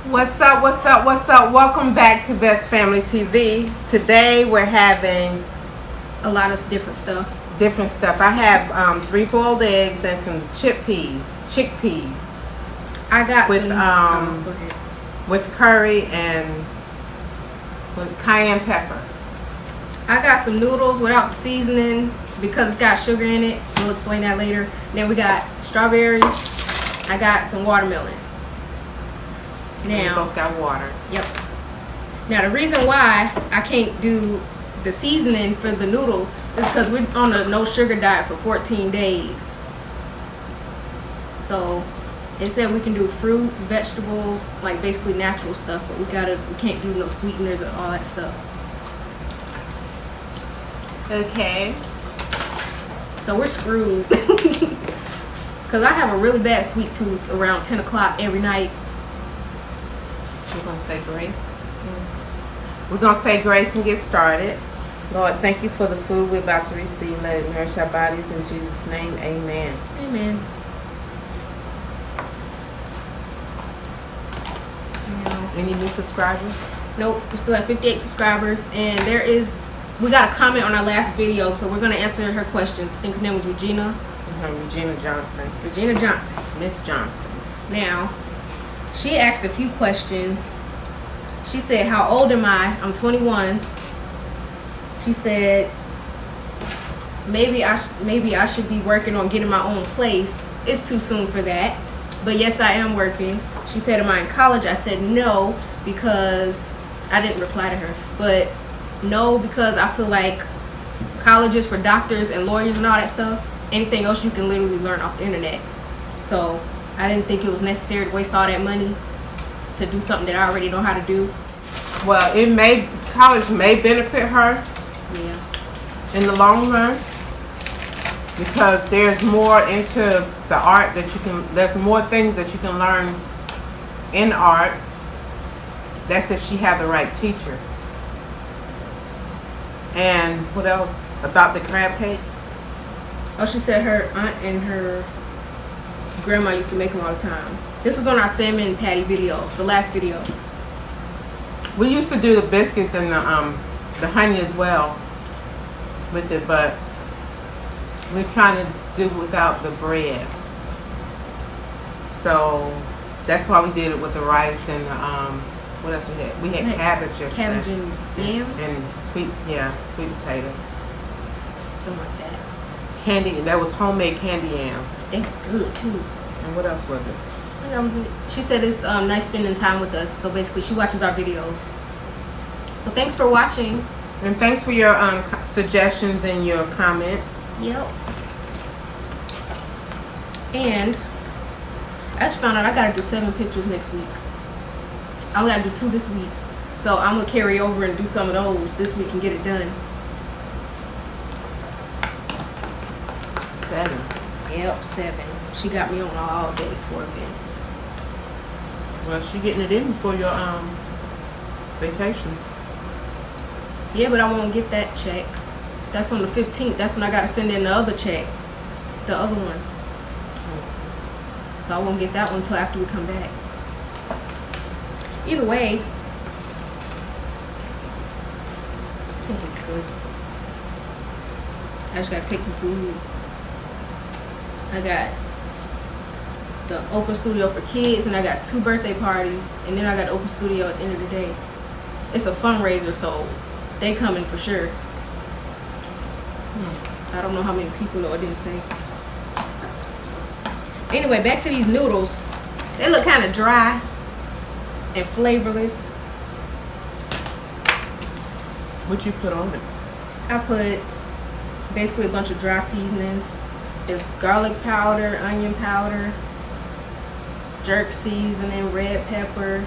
What's up? What's up? What's up? Welcome back to Best Family TV. Today we're having A lot of different stuff. I have 3 boiled eggs and some chickpeas I got with some. Go ahead. with curry and with cayenne pepper. I got some noodles without the seasoning because it's got sugar in it. We'll explain that later. Then we got strawberries. I got some watermelon. And we both got water. Yep. Now the reason why I can't do the seasoning for the noodles is because we're on a no sugar diet for 14 days. So it said we can do fruits, vegetables, like basically natural stuff, but we can't do no sweeteners and all that stuff. Okay. So we're screwed. Because I have a really bad sweet tooth around 10 o'clock every night. We're going to say grace. We're going to say grace and get started. Lord, thank you for the food we're about to receive. Let it nourish our bodies. In Jesus' name, amen. Amen. Any new subscribers? Nope, we're still at 58 subscribers. And we got a comment on our last video, so we're going to answer her questions. I think her name was Regina. Regina Johnson. Regina Johnson. Miss Johnson. Now, she asked a few questions. She said, how old am I? I'm 21. She said, maybe I should be working on getting my own place. It's too soon for that. But yes, I am working. She said, am I in college? I said no, because I didn't reply to her. But no, because I feel like college is for doctors and lawyers and all that stuff. Anything else you can literally learn off the internet. So I didn't think it was necessary to waste all that money to do something that I already know how to do. Well, college may benefit her. Yeah. In the long run, because there's more into the art there's more things that you can learn in art. That's if she had the right teacher. And what else about the crab cakes? Oh, she said her aunt and her grandma used to make them all the time. This was on our salmon patty video, the last video. We used to do the biscuits and the honey as well with it, but we're trying to do without the bread. So that's why we did it with the rice and what else we had? We had cabbage yesterday. Cabbage and yams? And sweet potato. Something like that. Candy, that was homemade candy yams. It was good too. And what else was it? That was it. She said it's nice spending time with us. So basically she watches our videos. So thanks for watching. And thanks for your suggestions and your comment. Yep. And I just found out I gotta do 7 pictures next week. I only gotta do 2 this week. So I'm gonna carry over and do some of those this week and get it done. 7. Yep, 7. She got me on all day for events. Well, she getting it in before your vacation. Yeah, but I won't get that check. That's on the 15th. That's when I gotta send in the other check. The other one. So I won't get that one until after we come back. Either way, I think it's good. I just gotta take some food. I got the open studio for kids, and I got 2 birthday parties, and then I got the open studio at the end of the day. It's a fundraiser, so they coming for sure. I don't know how many people, though. I didn't say. Anyway, back to these noodles. They look kind of dry and flavorless. What you put on it? I put basically a bunch of dry seasonings. It's garlic powder, onion powder, jerk seasoning, red pepper,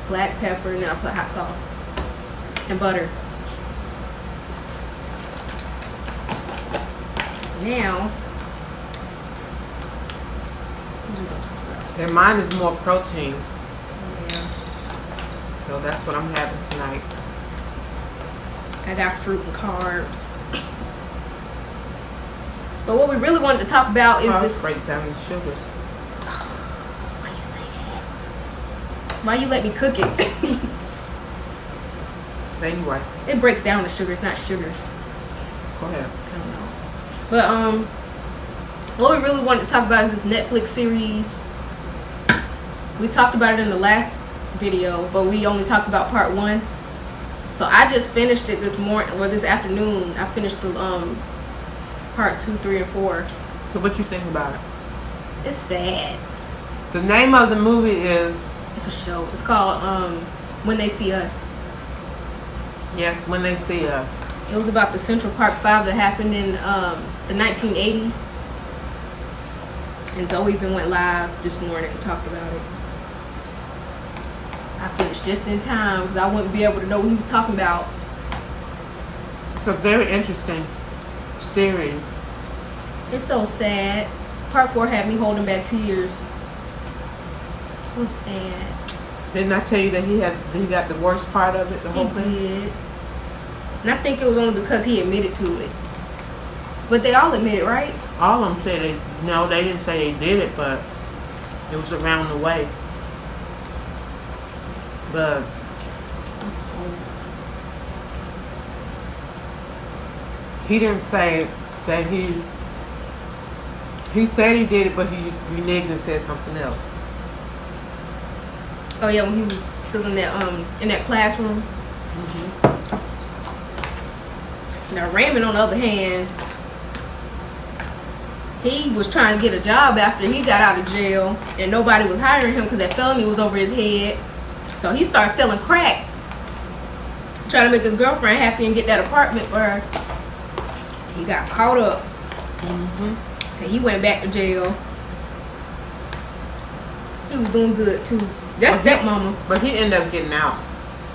black pepper, and then I put hot sauce and butter. Now, And mine is more protein. yeah, So that's what I'm having tonight. I got fruit and carbs. But what we really wanted to talk about is Carbs this. breaks down the sugars. Why you say that? Why you let me cook it? Anyway, It breaks down the sugar. It's not sugar. go ahead. I don't know. But what we really wanted to talk about is this Netflix series. We talked about it in the last video, but we only talked about part 1. So I just finished it this morning or this afternoon. I finished the part 2, 3, and 4. So what you think about it? It's sad. The name of the movie is It's a show. It's called When They See Us. Yes, When They See Us. It was about the Central Park 5 that happened in the 1980s. And Zoe even went live this morning and talked about it. I finished just in time because I wouldn't be able to know what he was talking about. It's a very interesting series. It's so sad. Part 4 had me holding back tears. It was sad. Didn't I tell you that he got the worst part of it, the whole He thing? did. And I think it was only because he admitted to it. But they all admitted, right? All of them said they didn't say they did it, but it was around the way. But he didn't say that he said he did it, but he reneged and said something else. Oh yeah, when he was still in that classroom. Now Raymond, on the other hand, he was trying to get a job after he got out of jail, and nobody was hiring him because that felony was over his head. So he started selling crack, trying to make his girlfriend happy and get that apartment for her. He got caught up. So he went back to jail. He was doing good too. That's stepmama. But he ended up getting out.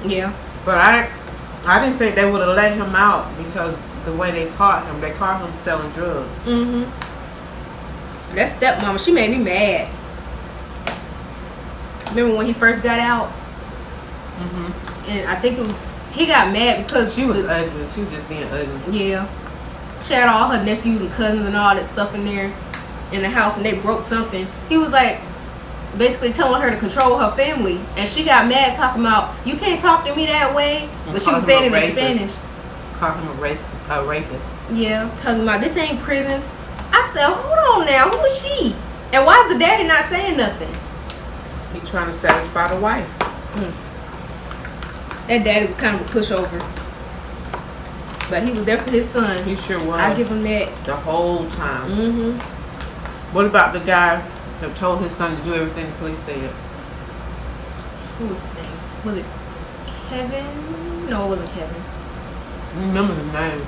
Yeah. But I didn't think they would have let him out because the way they caught him selling drugs. That stepmama, she made me mad. Remember when he first got out? And I think he got mad because She was ugly. She was just being ugly. Yeah. She had all her nephews and cousins and all that stuff in there in the house, and they broke something. He was like basically telling her to control her family, and she got mad talking about, you can't talk to me that way. But she was saying it in Spanish. Called him a rapist. Yeah, talking about this ain't prison. I said, hold on now, who is she? And why is the daddy not saying nothing? He trying to satisfy the wife. That daddy was kind of a pushover, but he was there for his son. He sure was. I give him that the whole time. What about the guy that told his son to do everything the police said? Who was his name? Was it Kevin? No, it wasn't Kevin. I remember his name.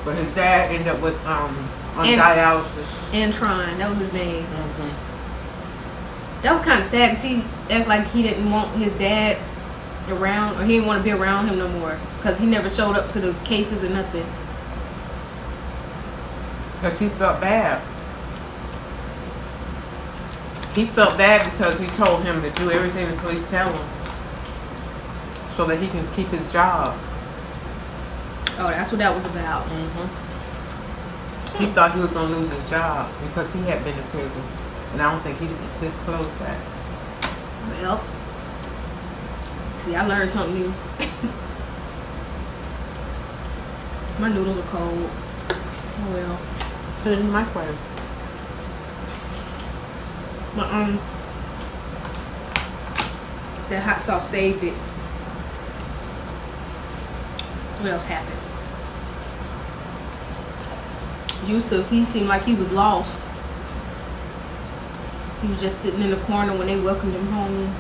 But his dad ended up with on dialysis. Antron, that was his name. That was kind of sad because he acted like he didn't want his dad around, or he didn't want to be around him no more because he never showed up to the cases or nothing. Because he felt bad. He felt bad because he told him to do everything the police tell him so that he can keep his job. Oh, that's what that was about. He thought he was going to lose his job because he had been in prison. And I don't think he disclosed that. Well, see, I learned something new. My noodles are cold. Oh well. Put it in the microwave. But that hot sauce saved it. What else happened? Yusuf, he seemed like he was lost. He was just sitting in the corner when they welcomed him home.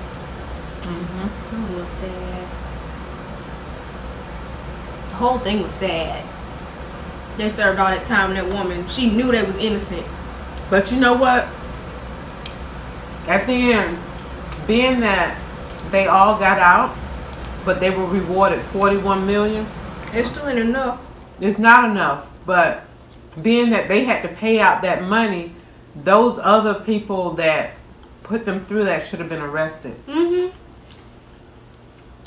That was a little sad. The whole thing was sad. They served all that time on that woman. She knew they was innocent. But you know what? At the end, being that they all got out, but they were rewarded $41 million. It's still ain't enough. It's not enough, but being that they had to pay out that money, those other people that put them through that should have been arrested. And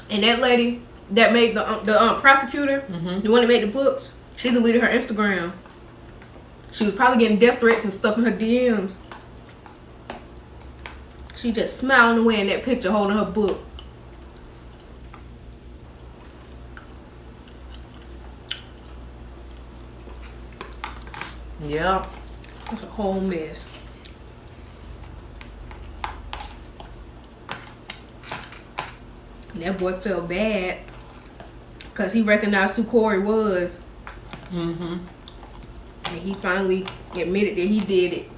that lady that made the prosecutor, the one that made the books, she deleted her Instagram. She was probably getting death threats and stuff in her DMs. She just smiling away in that picture holding her book. Yep. It's a whole mess. And that boy felt bad because he recognized who Corey was. Mm-hmm. And he finally admitted that he did it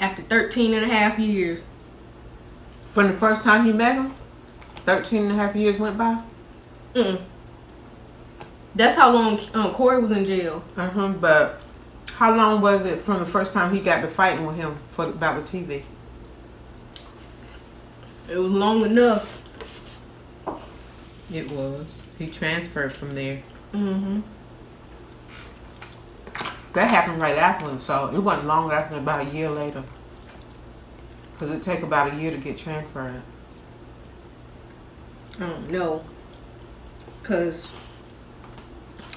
after 13 and a half years. From the first time he met him, 13 and a half years went by? That's how long Corey was in jail. But how long was it from the first time he got to fighting with him about the TV? It was long enough. It was. He transferred from there. That happened right after him, so it wasn't long after, about a year later. Because it take about a year to get transferred. I don't know. Because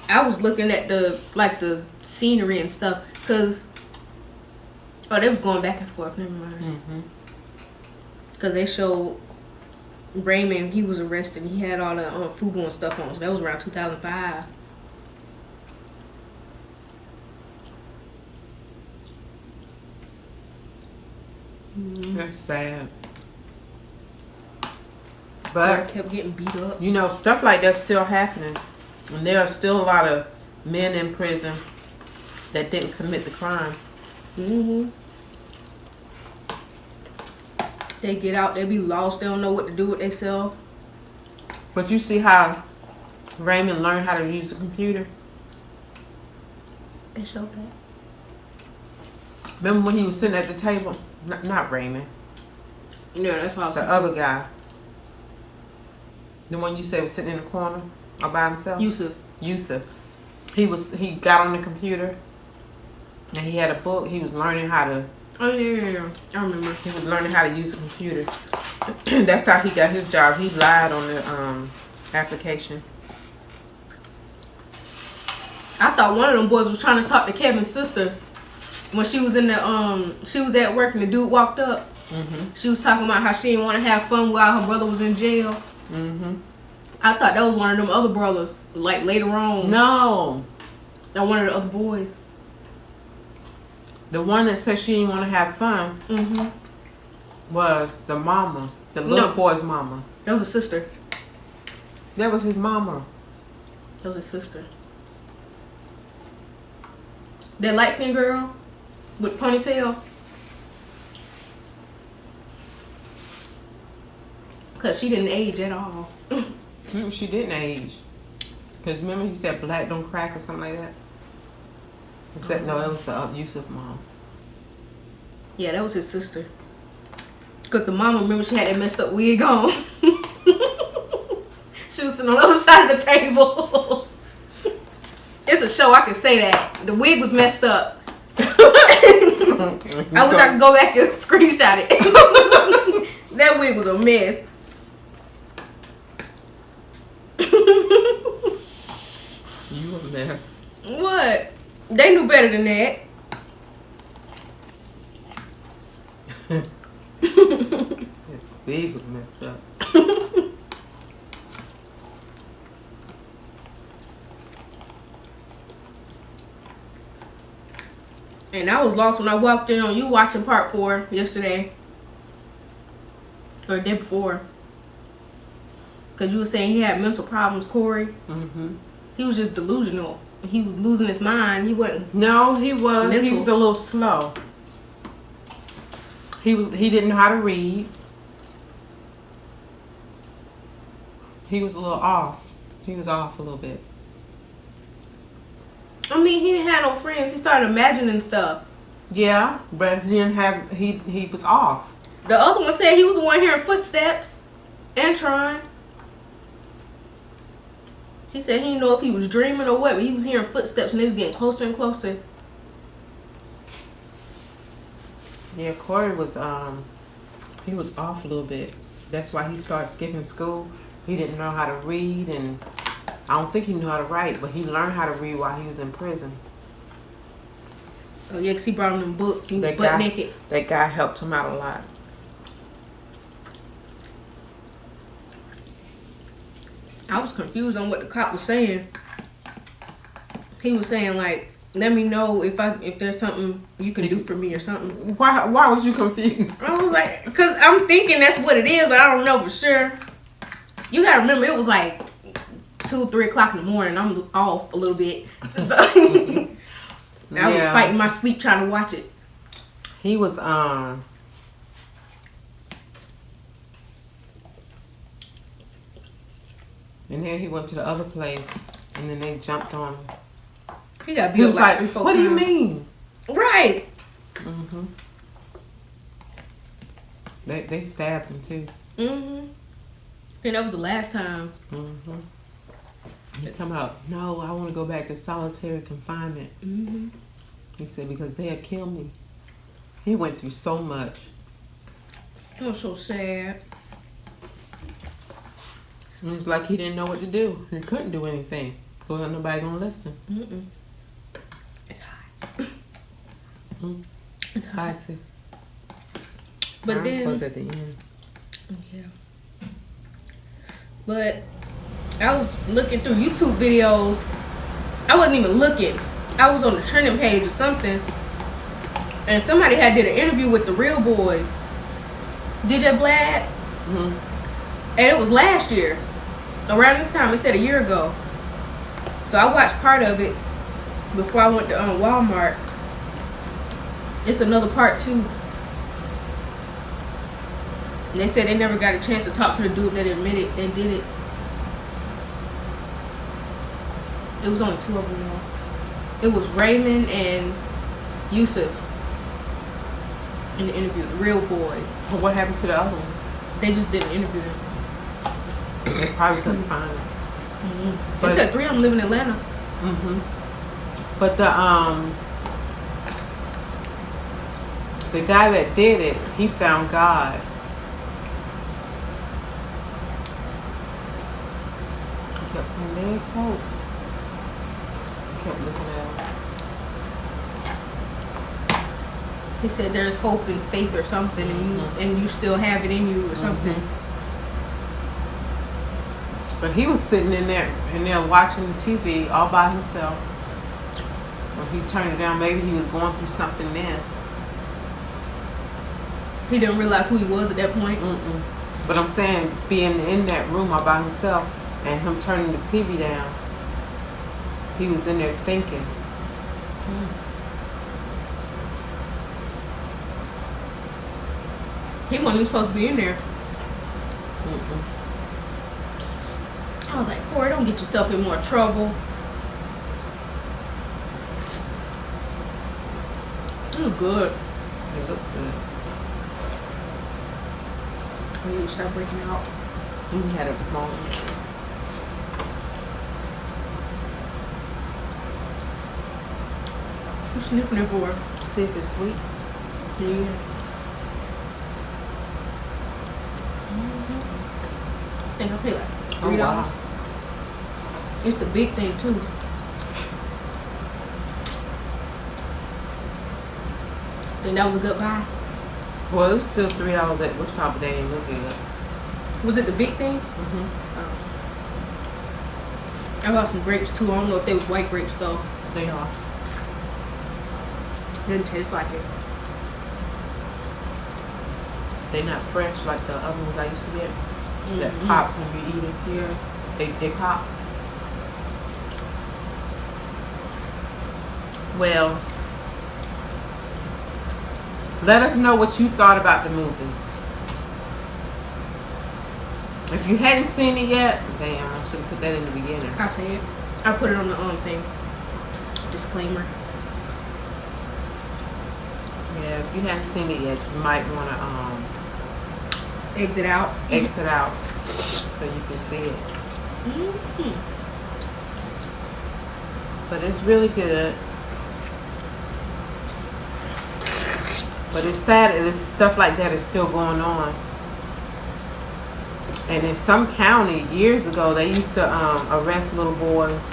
I was looking at the scenery and stuff. Because, they was going back and forth. Never mind. Because they showed Raymond, he was arrested. He had all the FUBU and stuff on. So that was around 2005. That's sad. Corey But, kept getting beat up. you know, stuff like that's still happening. And there are still a lot of men in prison that didn't commit the crime. They get out, they be lost, they don't know what to do with themselves. But you see how Raymond learned how to use the computer? They showed that. Remember when he was sitting at the table? Not Raymond. Yeah, that's why I was The other guy. The one you said was sitting in the corner all by himself? Yusuf. He got on the computer and he had a book. He was learning how to... Oh, yeah. I remember. He was learning how to use the computer. That's how he got his job. He lied on the application. I thought one of them boys was trying to talk to Kevin's sister when she was in the she was at work and the dude walked up. She was talking about how she didn't want to have fun while her brother was in jail. I thought that was one of them other brothers, like later on. No. Or one of the other boys. The one that said she didn't want to have fun was the mama. The little boy's mama. That was a sister. That was his mama. That was his sister. That light-skinned girl with ponytail. Because she didn't age at all. She didn't age. Because remember he said black don't crack or something like that? Except, no, that was the Yusuf mom. Yeah, that was his sister. Because the mama, remember, she had that messed up wig on. She was sitting on the other side of the table. It's a show, I can say that. The wig was messed up. I wish I could go back and screenshot it. That wig was a mess. You a mess. What? They knew better than that. Wig was messed up. And I was lost when I walked in on you watching part 4 yesterday. Or the day before. Because you were saying he had mental problems, Corey. He was just delusional. He was losing his mind. He wasn't. No, he was. Mental. He was a little slow. He didn't know how to read. He was a little off. He was off a little bit. I mean, he didn't have no friends. He started imagining stuff. Yeah, but he didn't have. He was off. The other one said he was the one hearing footsteps and trying. He said he didn't know if he was dreaming or what, but he was hearing footsteps and they was getting closer and closer. Yeah, Corey was he was off a little bit. That's why he started skipping school. He didn't know how to read, and I don't think he knew how to write, but he learned how to read while he was in prison. Oh yeah, 'cause he brought him them books. He was butt naked. That guy helped him out a lot. I was confused on what the cop was saying. He was saying like, let me know if there's something you can do for me or something. Why was you confused? I was like, because I'm thinking that's what it is, but I don't know for sure. You gotta remember, it was like 2-3 o'clock in the morning. I'm off a little bit. So I was fighting my sleep trying to watch it. He was and then he went to the other place, and then they jumped on him. He got beat He was like like, 3-4 "What do you times. mean?" Right. Mhm. They stabbed him too. Mhm. And that was the last time. Mhm. He come out. No, I want to go back to solitary confinement. Mhm. He said because they'll kill me. He went through so much. It was so sad. And it's like he didn't know what to do. He couldn't do anything. Because nobody gonna listen. Mm-mm. It's hot. Mm. It's hot. I see. But Mine then, was at the end. yeah. But I was looking through YouTube videos. I wasn't even looking. I was on the trending page or something, and somebody had did an interview with the Real Boys, DJ Vlad, and it was last year, around this time. It said a year ago. So I watched part of it before I went to Walmart. It's another part too. And they said they never got a chance to talk to the dude that admitted they did it. It was only 2 of them though. It was Raymond and Yusuf in the interview, the Real Boys. So what happened to the other ones? They just didn't interview them. They probably couldn't find them. They said 3 of them live in Atlanta. But the guy that did it, he found God. He kept saying, "There's hope." He kept looking at him. He said there's hope and faith or something, and you still have it in you or something. But he was sitting in there watching the TV all by himself. When he turned it down, maybe he was going through something then. He didn't realize who he was at that point. But I'm saying, being in that room all by himself and him turning the TV down, he was in there thinking. He wasn't even supposed to be in there. I was like, Corey, don't get yourself in more trouble. It looked good. It looked good. Oh, you start breaking out. He had a small one. What's sniffing it for? See if it's sweet. Yeah. I think I paid like $3. Oh, wow. It's the big thing too. Think that was a good buy? Well, it's still $3 at which top, but they ain't look good. Was it the big thing? I bought some grapes too. I don't know if they was white grapes though. They are. Didn't taste like it. They not fresh like the other ones I used to get. That pops when you eat it. Yeah. They pop. Well, let us know what you thought about the movie. If you hadn't seen it yet, damn, I should have put that in the beginning. I say it. I put it on the thing. Disclaimer. Yeah, if you hadn't seen it yet, you might want to Exit out. exit out so you can see it. But it's really good. But it's sad that stuff like that is still going on. And in some county, years ago, they used to arrest little boys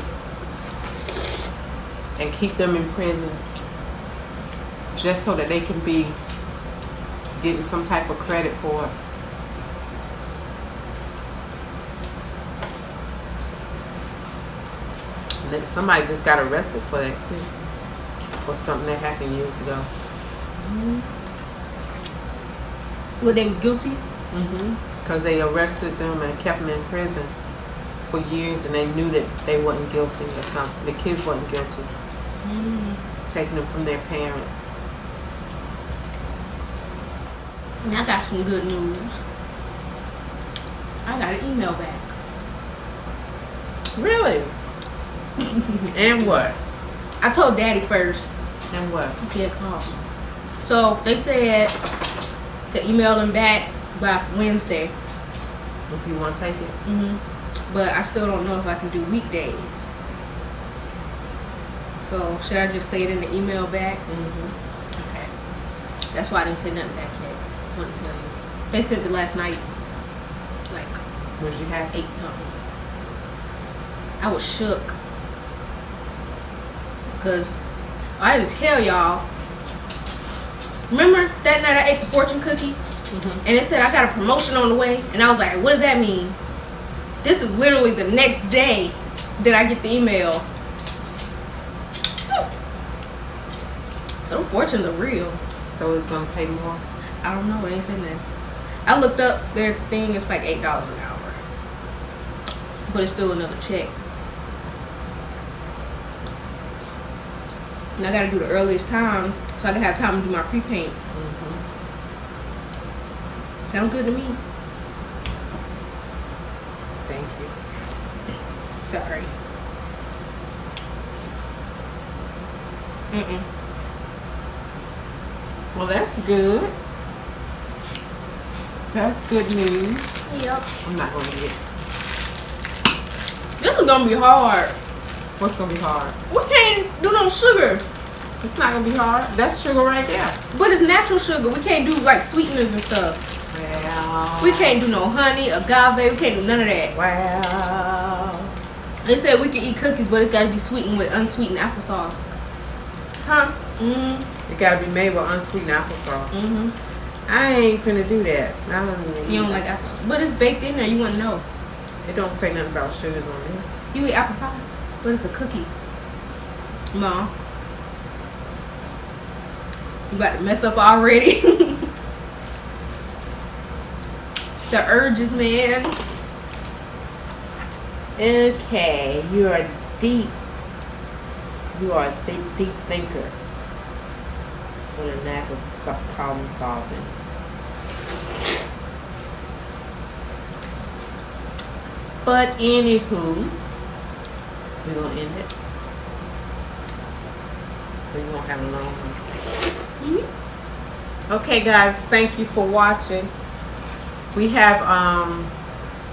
and keep them in prison just so that they can be getting some type of credit for it. Somebody just got arrested for that too, for something that happened years ago. Well, they was guilty. Because they arrested them and kept them in prison for years, and they knew that they wasn't guilty or something. The kids wasn't guilty. Taking them from their parents. And I got some good news. I got an email back. Really? And what? I told Daddy first. And what? Because he had called me. So they said to email them back by Wednesday. If you want to take it. But I still don't know if I can do weekdays. So should I just say it in the email back? Okay. That's why I didn't say nothing back yet. I want to tell you. They sent it last night. Like, Was you happy? 8 something. I was shook. Because I didn't tell y'all. Remember that night I ate the fortune cookie? And it said I got a promotion on the way. And I was like, what does that mean? This is literally the next day that I get the email. So the fortunes are real. So it's going to pay more? I don't know. It ain't saying that. I looked up their thing. It's like $8 an hour. But it's still another check. And I got to do the earliest time so I can have time to do my pre-paints. Sound good to me. Thank you. Sorry. Well, that's good. That's good news. Yep. I'm not going to get. This is going to be hard. What's going to be hard? We can't do no sugar. It's not going to be hard. That's sugar right there. But it's natural sugar. We can't do like sweeteners and stuff. Well. We can't do no honey, agave. We can't do none of that. Well. They said we can eat cookies, but it's got to be sweetened with unsweetened applesauce. Huh? It got to be made with unsweetened applesauce. I ain't finna do that. I don't even You don't like apple, but it's baked in there. You wouldn't know. It don't say nothing about sugars on this. You eat apple pie, but it's a cookie. Mom, you about to mess up already. The urges, man. Okay, you are deep. You are a deep thinker with a knack of problem solving. But anywho, we're gonna end it. So you won't have a long one. Okay, guys, thank you for watching. We have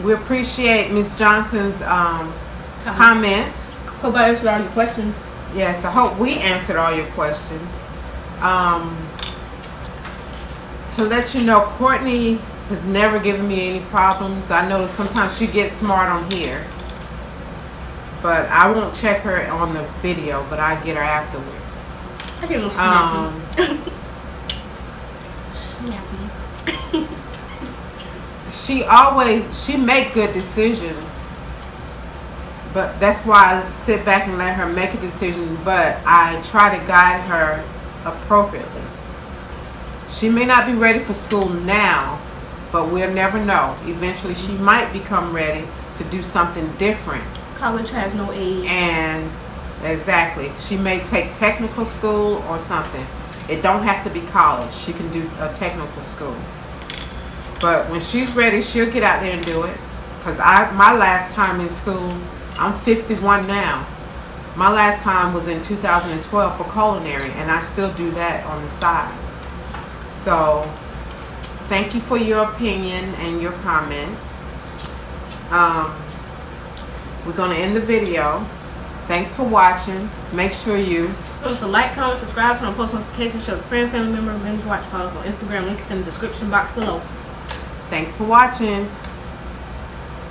we appreciate Ms. Johnson's comment. Hope I answered all your questions. Yes, I hope we answered all your questions. To let you know, Courtney has never given me any problems. I know that sometimes she gets smart on here, but I won't check her on the video, but I get her afterwards. I get a little snappy. Snappy. She make good decisions, but that's why I sit back and let her make a decision, but I try to guide her appropriately. She may not be ready for school now, but we'll never know. Eventually she might become ready to do something different. College has no age. And exactly, she may take technical school or something. It don't have to be college. She can do a technical school. But when she's ready, she'll get out there and do it. Because my last time in school, I'm 51 now. My last time was in 2012 for culinary, and I still do that on the side. So, thank you for your opinion and your comment. We're going to end the video. Thanks for watching. Make sure you So like, comment, subscribe, turn on post notifications, show a friend, family member, binge watch, follow us on Instagram. Links in the description box below. Thanks for watching.